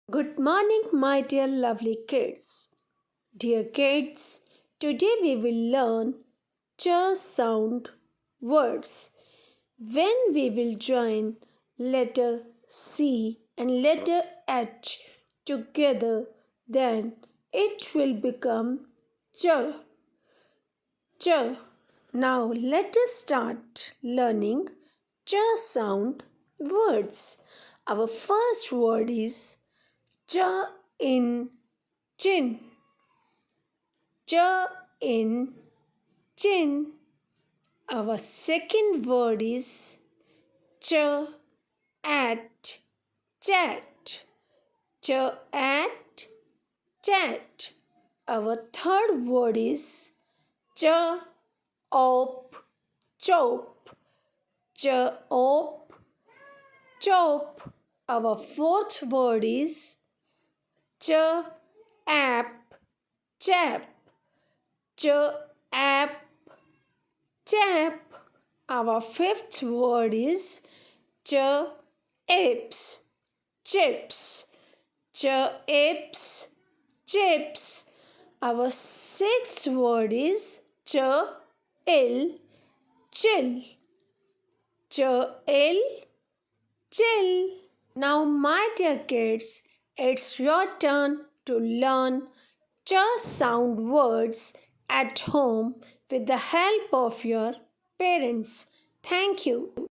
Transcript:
Good morning, my dear lovely kids. Dear kids, today we will learn ch sound words. When we will join letter C and letter H together, then it will become ch. Ch. Now let us start learning ch sound words. Our first word is ch in chin. Ch in chin. Our second word is ch at chat. Ch at chat. Our third word is ch op chop. Ch op chop. Our fourth word is ch app chap. Ch app chap. Our fifth word is ch apes chips. Ch apes chips. Our sixth word is ch ill chill. Ch ill chill. Now, my dear kids, it's your turn to learn ch sound words at home with the help of your parents. Thank you.